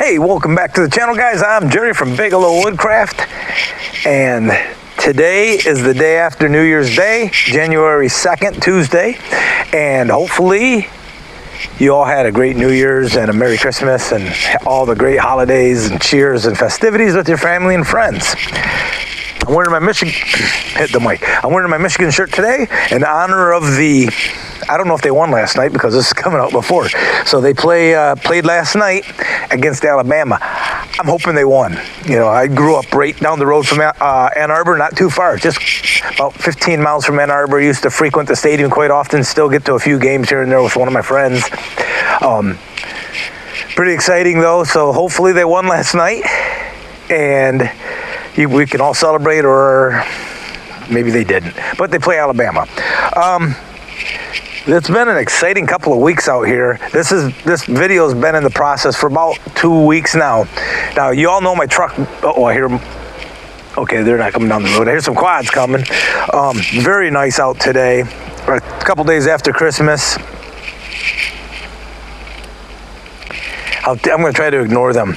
Hey, welcome back to the channel, guys. I'm Jerry from Bigelow Woodcraft, and today is the day after New Year's Day, January 2nd, Tuesday, and hopefully you all had a great New Year's and a Merry Christmas and all the great holidays and cheers and festivities with your family and friends. I'm wearing my Michigan, hit the mic. I'm wearing my Michigan shirt today in honor of the, I don't know if they won last night because this is coming out before. So they played last night against Alabama. I'm hoping they won. You know, I grew up right down the road from Ann Arbor, not too far, just about 15 miles from Ann Arbor. Used to frequent the stadium quite often, still get to a few games here and there with one of my friends. Pretty exciting though, so hopefully they won last night. And we can all celebrate, or maybe they didn't, but they play Alabama. It's been an exciting couple of weeks out here. This video has been in the process for about 2 weeks now. Now, you all know my truck. Oh, I hear them. Okay, they're not coming down the road. I hear some quads coming. Very nice out today. A couple days after Christmas. I'm going to try to ignore them.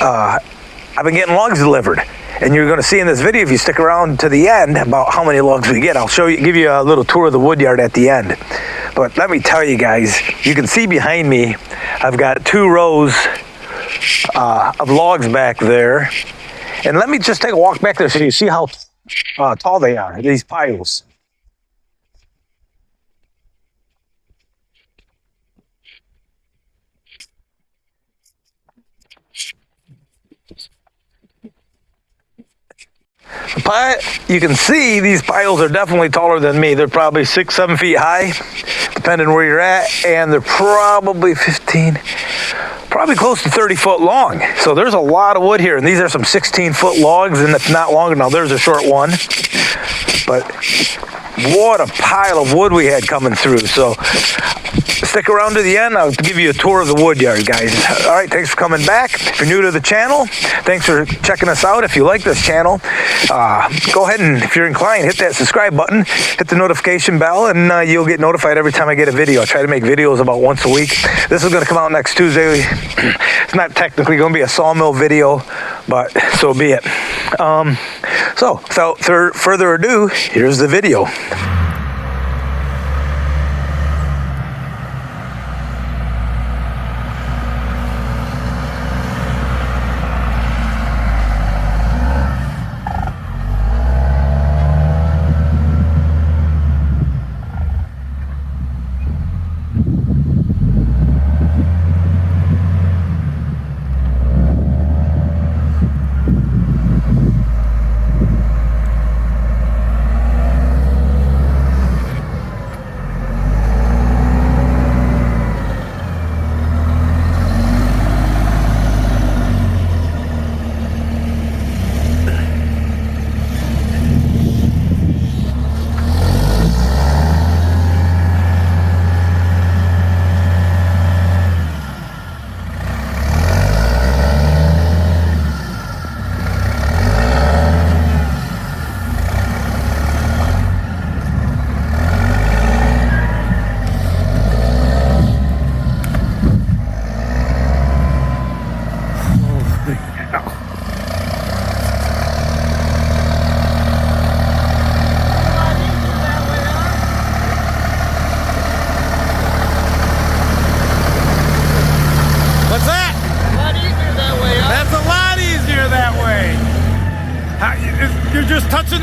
I've been getting logs delivered, and you're going to see in this video, if you stick around to the end, about how many logs we get. I'll give you a little tour of the wood yard at the end. But let me tell you guys, you can see behind me, I've got 2 rows of logs back there. And let me just take a walk back there so you see how tall they are, these piles. You can see these piles are definitely taller than me. They're probably 6-7 feet high, depending where you're at, and they're probably probably close to 30 foot long. So there's a lot of wood here, and these are some 16-foot logs, and if not longer. Now there's a short one, but what a pile of wood we had coming through. So stick around to the end. I'll give you a tour of the wood yard, guys. All right, thanks for coming back. If you're new to the channel, thanks for checking us out. If you like this channel, go ahead and, if you're inclined, hit that subscribe button, hit the notification bell, and you'll get notified every time I get a video. I try to make videos about once a week. This is going to come out next Tuesday. It's not technically going to be a sawmill video, but so be it. So without further ado, here's the video.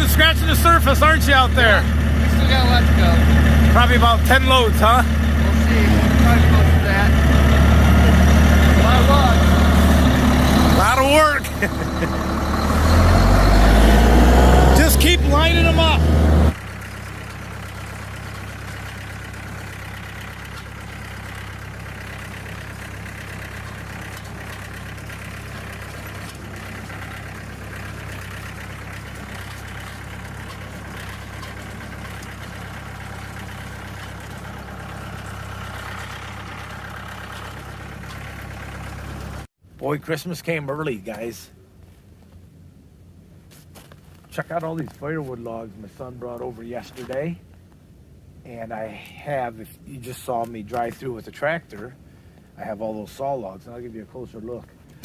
Scratching the surface, aren't you, out there? We still got a lot to go. Probably about 10 loads, huh? We'll see. Probably close to that. A lot of work. Just keep lining them up. Boy, Christmas came early, guys. Check out all these firewood logs my son brought over yesterday. And I have, if you just saw me drive through with a tractor, I have all those saw logs, and I'll give you a closer look.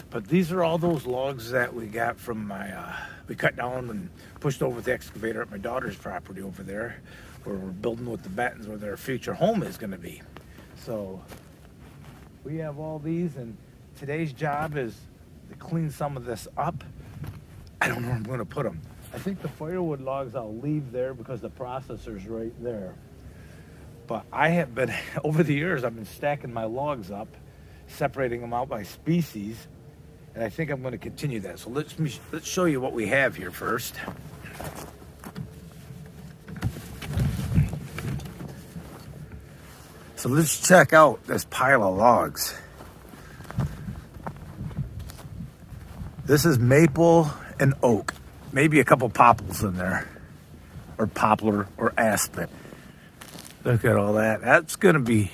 But these are all those logs that we got from my, we cut down and pushed over with the excavator at my daughter's property over there, where we're building with the Battens, where their future home is going to be. So we have all these, and today's job is to clean some of this up. I don't know where I'm going to put them. I think the firewood logs I'll leave there because the processor's right there. But I have been, over the years, I've been stacking my logs up, separating them out by species, and I think I'm going to continue that. So let's show you what we have here first. So let's check out this pile of logs. This is maple and oak. Maybe a couple poplars in there, or poplar or aspen. Look at all that. That's going to be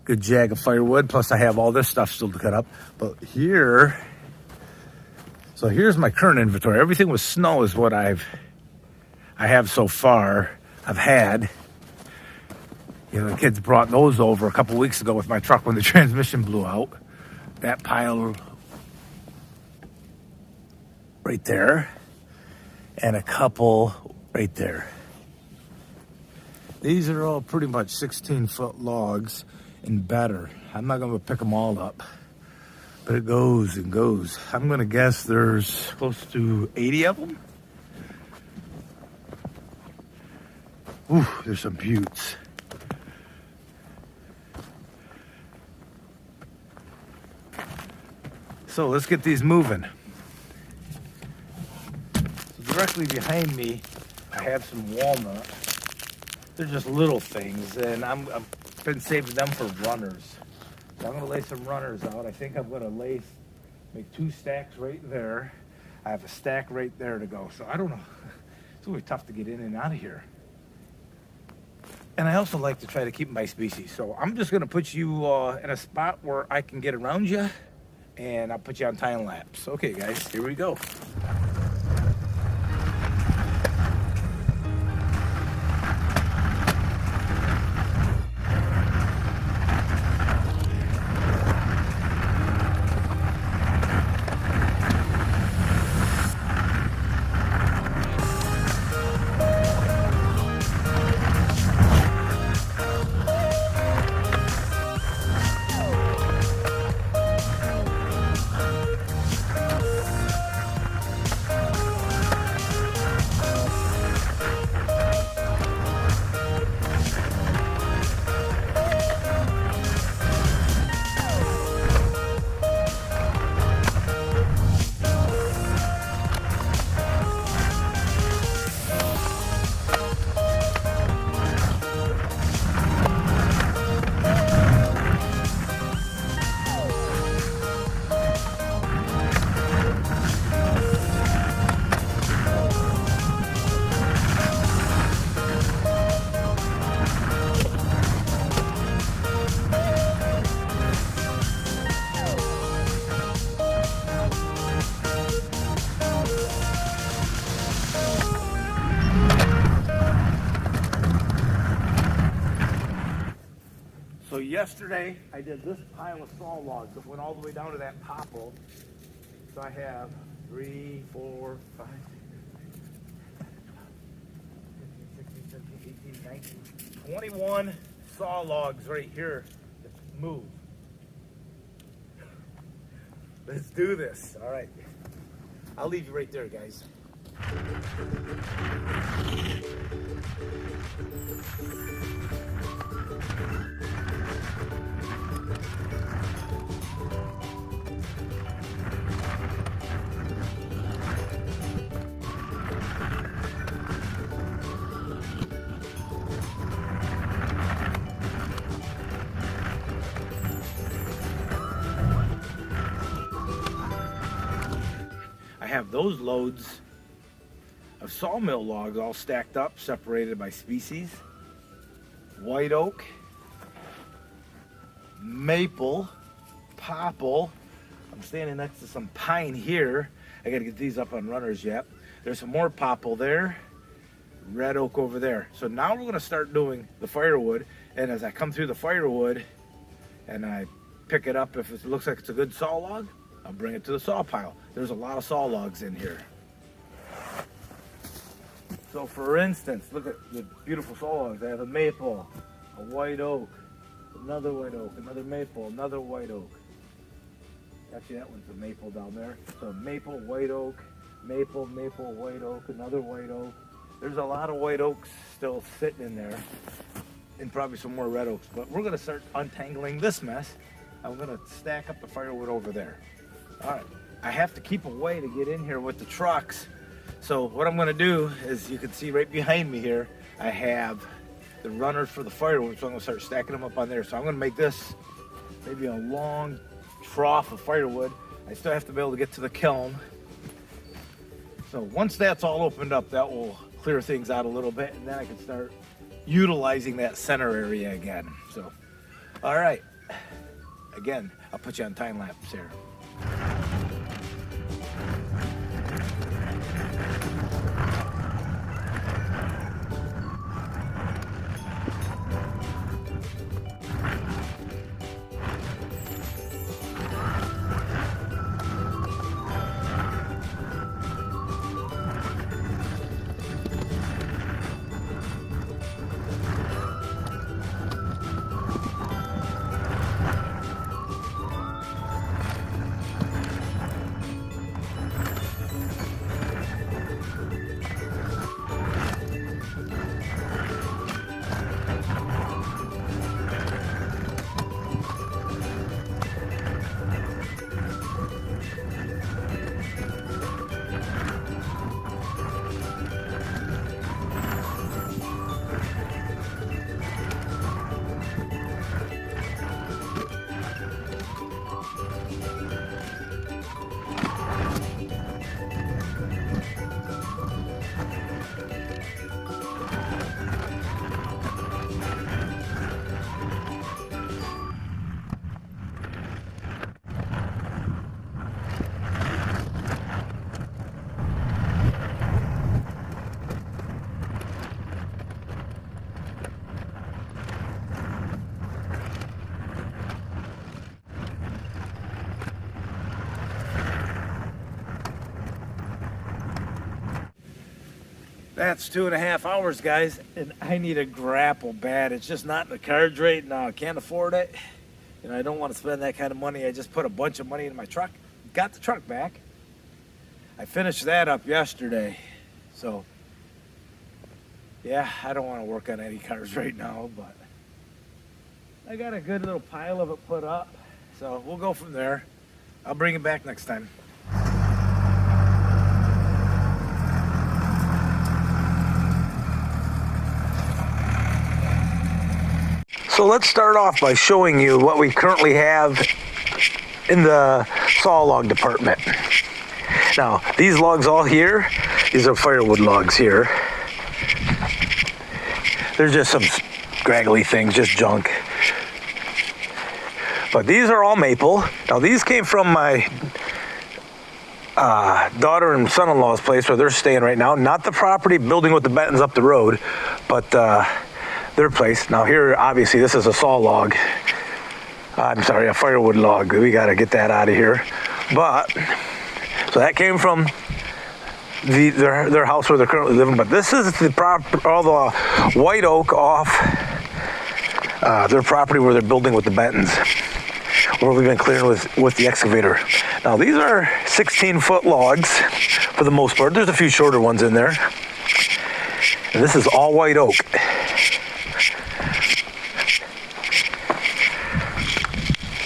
a good jag of firewood. Plus I have all this stuff still to cut up. But here, so here's my current inventory. Everything with snow is what I have so far. I've had. You know, the kids brought those over a couple weeks ago with my truck when the transmission blew out. That pile right there. And a couple right there. These are all pretty much 16-foot logs and better. I'm not going to pick them all up, but it goes and goes. I'm going to guess there's close to 80 of them. Ooh, there's some buttes. So let's get these moving. So directly behind me, I have some walnut. They're just little things, and I've been saving them for runners. So I'm going to lay some runners out. I think I'm going to make 2 stacks right there. I have a stack right there to go. So I don't know. It's going to be tough to get in and out of here. And I also like to try to keep them by species. So I'm just going to put you in a spot where I can get around you, and I'll put you on time lapse. Okay, guys, here we go. So yesterday, I did this pile of saw logs that went all the way down to that popple. So I have 3, 4, 5, 15, 16, 17, 18, 19, 21 saw logs right here that move. Let's do this. All right. I'll leave you right there, guys. I have those loads of sawmill logs all stacked up, separated by species. White oak, maple, popple. I'm standing next to some pine here. I gotta get these up on runners yet. There's some more popple there. Red oak over there. So now we're gonna start doing the firewood. And as I come through the firewood and I pick it up if it looks like it's a good saw log. I'll bring it to the saw pile. There's a lot of saw logs in here. So for instance, look at the beautiful saw logs. I have a maple, a white oak, another white oak, another maple, another white oak. Actually, that one's a maple down there. So maple, white oak, maple, maple, white oak, another white oak. There's a lot of white oaks still sitting in there, and probably some more red oaks. But we're gonna start untangling this mess. I'm gonna stack up the firewood over there. All right, I have to keep a way to get in here with the trucks. So what I'm gonna do is, you can see right behind me here, I have the runners for the firewood, so I'm gonna start stacking them up on there. So I'm gonna make this maybe a long trough of firewood. I still have to be able to get to the kiln. So once that's all opened up, that will clear things out a little bit, and then I can start utilizing that center area again. So, all right, again, I'll put you on time lapse here. That's 2.5 hours, guys, and I need a grapple bad. It's just not in the cards right now. I can't afford it. You know, I don't want to spend that kind of money. I just put a bunch of money in my truck. Got the truck back. I finished that up yesterday. So, yeah, I don't want to work on any cars right now, but I got a good little pile of it put up. So we'll go from there. I'll bring it back next time. So let's start off by showing you what we currently have in the saw log department. Now, these logs all here, these are firewood logs here. They're just some scraggly things, just junk. But these are all maple. Now, these came from my daughter and son-in-law's place where they're staying right now. Not the property building with the Bentons up the road, but their place. Now here, obviously, this is a saw log. I'm sorry, a firewood log. We got to get that out of here. But, so that came from their house where they're currently living. But this is all the white oak off their property where they're building with the Bentons, where we've been clearing with the excavator. Now these are 16-foot logs for the most part. There's a few shorter ones in there. And this is all white oak.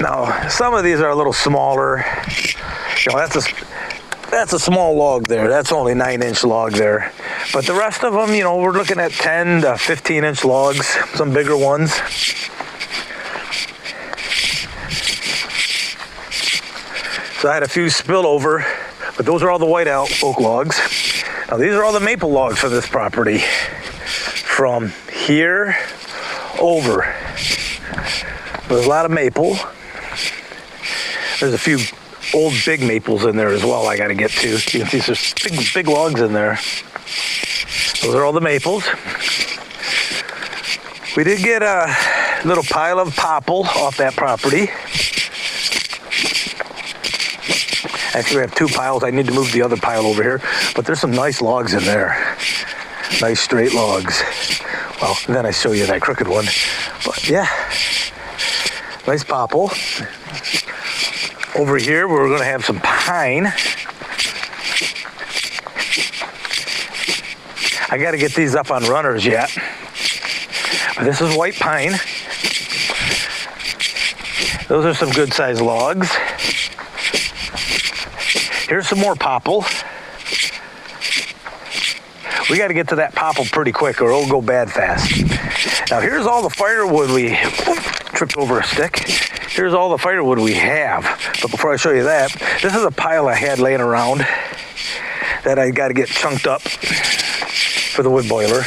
Now, some of these are a little smaller. You know, that's a small log there. That's only 9-inch log there. But the rest of them, you know, we're looking at 10 to 15-inch logs, some bigger ones. So I had a few spill over, but those are all the white oak logs. Now, these are all the maple logs for this property. From here over. There's a lot of maple. There's a few old big maples in there as well I got to get to. You can see there's big logs in there. Those are all the maples. We did get a little pile of popple off that property. Actually, we have 2 piles. I need to move the other pile over here, but there's some nice logs in there. Nice straight logs. Well, then I show you that crooked one. But yeah, nice popple. Over here, we're gonna have some pine. I gotta get these up on runners yet. But this is white pine. Those are some good sized logs. Here's some more popple. We got to get to that popple pretty quick or it'll go bad fast. Now here's all the firewood we tripped over a stick. Here's all the firewood we have. But before I show you that, this is a pile I had laying around that I got to get chunked up for the wood boiler.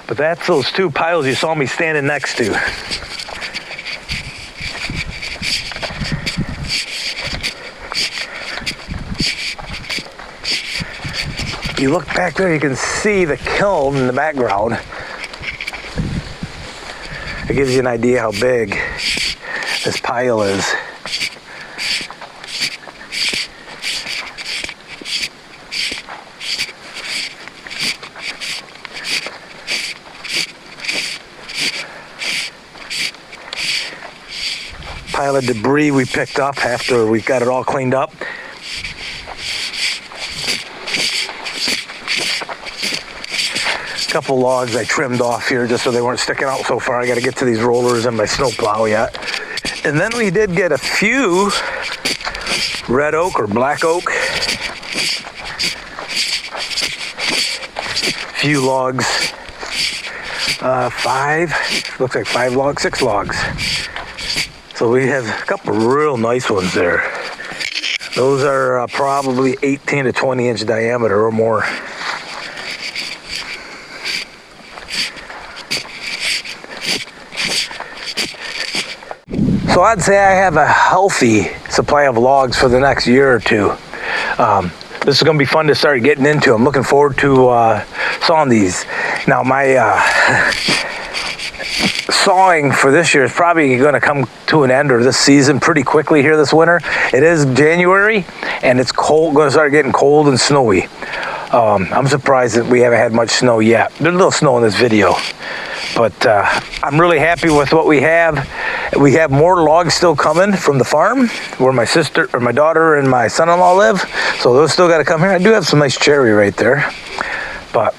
But that's those 2 piles you saw me standing next to. You look back there, you can see the kiln in the background. It gives you an idea how big this pile is. Pile of debris we picked up after we got it all cleaned up. Couple logs I trimmed off here just so they weren't sticking out so far. I got to get to these rollers and my snowplow yet. And then we did get a few red oak or black oak. Few logs. 5. Looks like 5 logs, 6 logs. So we have a couple real nice ones there. Those are probably 18 to 20 inch diameter or more. So I'd say I have a healthy supply of logs for the next year or 2. This is going to be fun to start getting into. I'm looking forward to sawing these. Now my sawing for this year is probably going to come to an end, or this season, pretty quickly here this winter. It is January and it's cold, going to start getting cold and snowy. I'm surprised that we haven't had much snow yet. There's a little snow in this video, but I'm really happy with what we have. We have more logs still coming from the farm where my sister or my daughter and my son-in-law live, so those still got to come here. I do have some nice cherry right there, but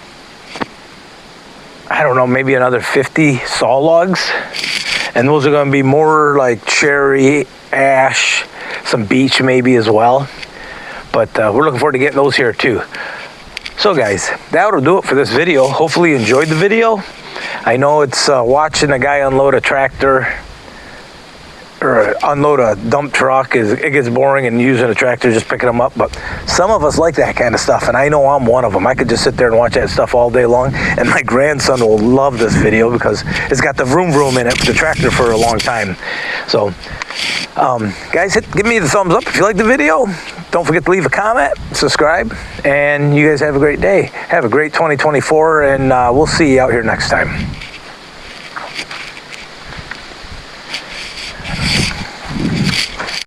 I don't know, maybe another 50 saw logs, and those are going to be more like cherry, ash, some beech maybe as well. But we're looking forward to getting those here too. So guys, that'll do it for this video. Hopefully you enjoyed the video. I know it's watching a guy unload a tractor or unload a dump truck, it gets boring, and using a tractor just picking them up, but some of us like that kind of stuff, and I know I'm one of them. I could just sit there and watch that stuff all day long, and my grandson will love this video because it's got the vroom vroom in it with the tractor for a long time. So guys, give me the thumbs up if you like the video. Don't forget to leave a comment, subscribe, and you guys have a great day. Have a great 2024, and we'll see you out here next time.